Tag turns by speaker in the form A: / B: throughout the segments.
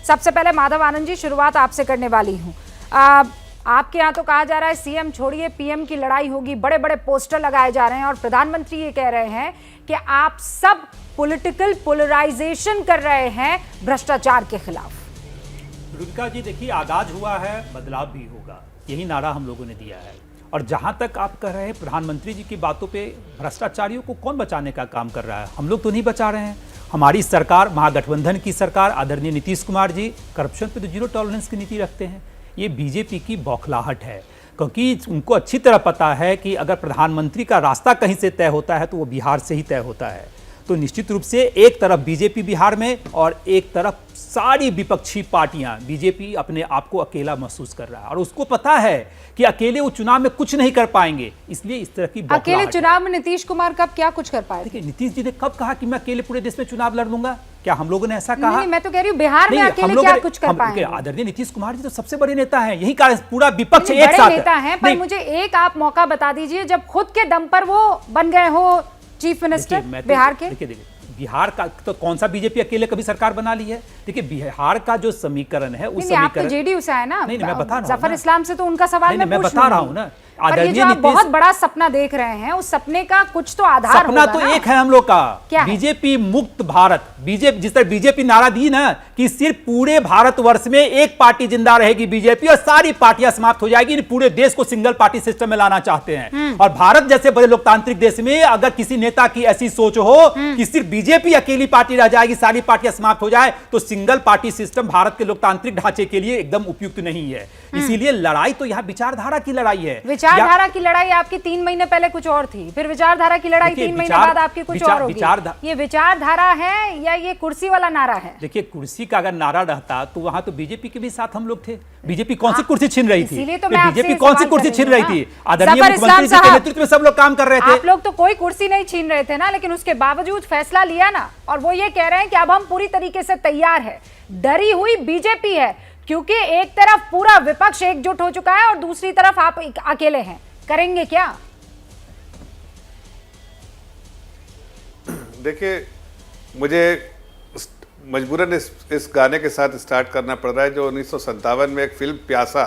A: सबसे पहले माधव आनंद जी, शुरुआत आपसे करने वाली हूँ। आपके यहाँ तो कहा जा रहा है सीएम छोड़िए पीएम की लड़ाई होगी, बड़े बड़े पोस्टर लगाए जा रहे हैं और प्रधानमंत्री ये कह रहे हैं कि आप सब पॉलिटिकल पोलराइजेशन कर रहे हैं भ्रष्टाचार के खिलाफ।
B: रुबिका जी देखिए, आगाज हुआ है, बदलाव भी होगा, यही नारा हम लोगों ने दिया है। और जहां तक आप कह रहे हैं प्रधानमंत्री जी की बातों पे, भ्रष्टाचारियों को कौन बचाने का काम कर रहा है? हम लोग तो नहीं बचा रहे हैं। हमारी सरकार, महागठबंधन की सरकार, आदरणीय नीतीश कुमार जी करप्शन पे तो जीरो टॉलरेंस की नीति रखते हैं। ये बीजेपी की बौखलाहट है, क्योंकि उनको अच्छी तरह पता है कि अगर प्रधानमंत्री का रास्ता कहीं से तय होता है तो वो बिहार से ही तय होता है। तो निश्चित रूप से एक तरफ बीजेपी बिहार में और एक तरफ सारी विपक्षी पार्टियां, बीजेपी अपने आप को अकेला महसूस कर रहा है और उसको पता है कि अकेले वो चुनाव में कुछ नहीं कर पाएंगे, इसलिए इस तरह की
A: अकेले चुनाव में नीतीश कुमार कब क्या कुछ कर पाए?
B: देखिए, नीतीश जी ने कब कहा कि मैं अकेले पूरे देश में चुनाव लड़ लूंगा? क्या हम लोगों ने ऐसा कहा?
A: नहीं, मैं तो कह रही हूँ बिहार में अकेले क्या कुछ कर पाएंगे?
B: आदरणीय नीतीश कुमार जी तो सबसे बड़े नेता हैं, यही कारण पूरा विपक्ष एक साथ
A: नेता है। पर मुझे एक आप मौका बता दीजिए जब खुद के दम पर वो बन गए हो चीफ मिनिस्टर बिहार के।
B: देखिए बिहार का तो कौन सा बीजेपी अकेले कभी सरकार बना ली है? देखिए बिहार का जो समीकरण है उस समीकरण
A: जेडीयू से है ना।
B: नहीं, मैं बता रहा हूं
A: जफर इस्लाम से तो उनका सवाल
B: मैं बता रहा हूं ना।
A: आदरणीय आप बहुत बड़ा सपना देख रहे हैं, उस सपने का कुछ तो आधार
B: सपना
A: होगा
B: तो
A: ना?
B: एक है हम लोग का,
A: क्या
B: बीजेपी मुक्त भारत। बीजेपी जिस तरह बीजेपी नारा दी ना कि सिर्फ पूरे भारतवर्ष में एक पार्टी जिंदा रहेगी बीजेपी और सारी पार्टियां समाप्त हो जाएगी, पूरे देश को सिंगल पार्टी सिस्टम में लाना चाहते हैं। और भारत जैसे बड़े लोकतांत्रिक देश में अगर किसी नेता की ऐसी सोच हो कि सिर्फ बीजेपी अकेली पार्टी रह जाएगी, सारी पार्टियां समाप्त हो जाए, तो सिंगल पार्टी सिस्टम भारत के लोकतांत्रिक ढांचे के लिए एकदम उपयुक्त नहीं है। इसीलिए लड़ाई तो यहाँ विचारधारा की लड़ाई है।
A: विचारधारा की लड़ाई आपकी 3 महीने पहले कुछ और थी, फिर विचारधारा की लड़ाई 3 महीने बाद आपकी कुछ और होगी। ये विचारधारा है या ये कुर्सी वाला नारा है?
B: देखिए, कुर्सी का अगर नारा रहता तो वहां तो बीजेपी के भी साथ हम लोग थे। बीजेपी कौन सी कुर्सी छीन रही थी? बीजेपी कौन सी कुर्सी छीन रही थी? आदरणीय मुख्यमंत्री जी के नेतृत्व में सब लोग काम कर रहे थे।
A: आप लोग तो कोई कुर्सी नहीं छीन रहे थे ना, लेकिन उसके बावजूद फैसला लिया ना, और वो ये कह रहे हैं कि अब हम पूरी तरीके से तैयार है। डरी हुई बीजेपी है, क्योंकि एक तरफ पूरा विपक्ष एकजुट हो चुका है और दूसरी तरफ आप अकेले हैं। करेंगे क्या?
C: देखिए, मुझे मजबूरन इस गाने के साथ स्टार्ट करना पड़ रहा है जो 1957 में एक फिल्म प्यासा,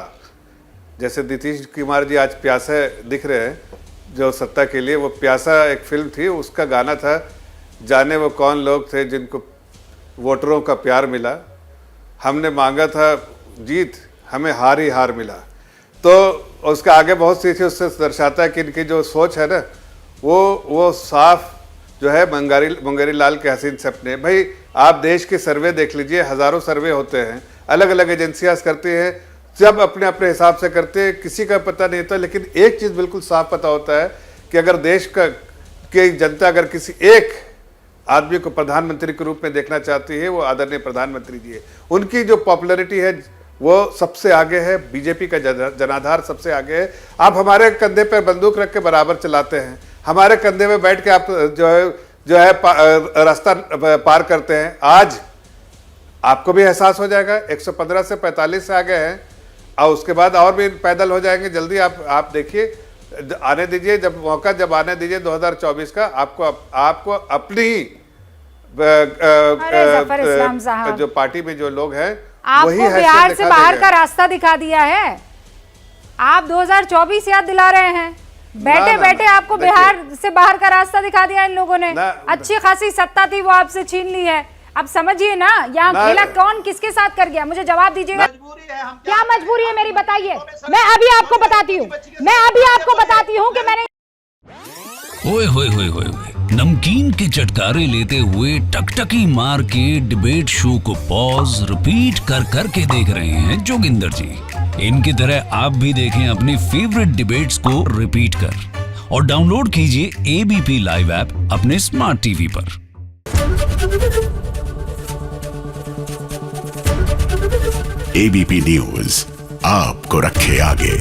C: जैसे नीतीश कुमार जी आज प्यासे दिख रहे हैं जो सत्ता के लिए, वो प्यासा एक फिल्म थी, उसका गाना था, जाने वो कौन लोग थे जिनको वोटरों का प्यार मिला, हमने मांगा था जीत, हमें हार ही हार मिला। तो उसका आगे बहुत सी थी, उससे दर्शाता है कि इनकी जो सोच है ना, वो साफ जो है मुंगेरी लाल के हसीन सपने। भाई आप देश के सर्वे देख लीजिए, हजारों सर्वे होते हैं, अलग अलग एजेंसियां करती हैं, सब अपने अपने हिसाब से करते हैं, किसी का पता नहीं होता। लेकिन एक चीज़ बिल्कुल साफ पता होता है कि अगर देश की जनता अगर किसी एक आदमी को प्रधानमंत्री के रूप में देखना चाहती है, वो आदरणीय प्रधानमंत्री जी है। उनकी जो पॉपुलैरिटी है वो सबसे आगे है, बीजेपी का जनाधार सबसे आगे है। आप हमारे कंधे पर बंदूक रख के बराबर चलाते हैं, हमारे कंधे में बैठ के आप जो है रास्ता पार करते हैं। आज आपको भी एहसास हो जाएगा, 115 से 45 से आगे हैं और उसके बाद और भी पैदल हो जाएंगे जल्दी। आप देखिए, आने दीजिए, जब आने दीजिए 2024 का, आपको अपनी जो पार्टी में जो लोग हैं
A: आपको बिहार से बाहर का रास्ता दिखा दिया है। आप 2024 याद दिला रहे हैं, बैठे बैठे आपको बिहार से बाहर का रास्ता दिखा दिया इन लोगों ने। अच्छी खासी सत्ता थी, वो आपसे छीन ली है। अब समझिए ना, यहाँ खेला कौन किसके साथ कर गया? मुझे जवाब दीजिएगा। क्या मजबूरी है मेरी, बताइए। मैं अभी आपको बताती हूँ कि मैंने
D: ओए होए होए होए नमकीन के चटकारे लेते हुए टकटकी मार के डिबेट शो को पॉज रिपीट कर करके देख रहे हैं जोगिंदर जी। इनकी तरह आप भी देखें अपनी फेवरेट डिबेट्स को रिपीट कर और डाउनलोड कीजिए एबीपी लाइव ऐप अपने स्मार्ट टीवी पर।
E: एबीपी न्यूज आपको रखे आगे।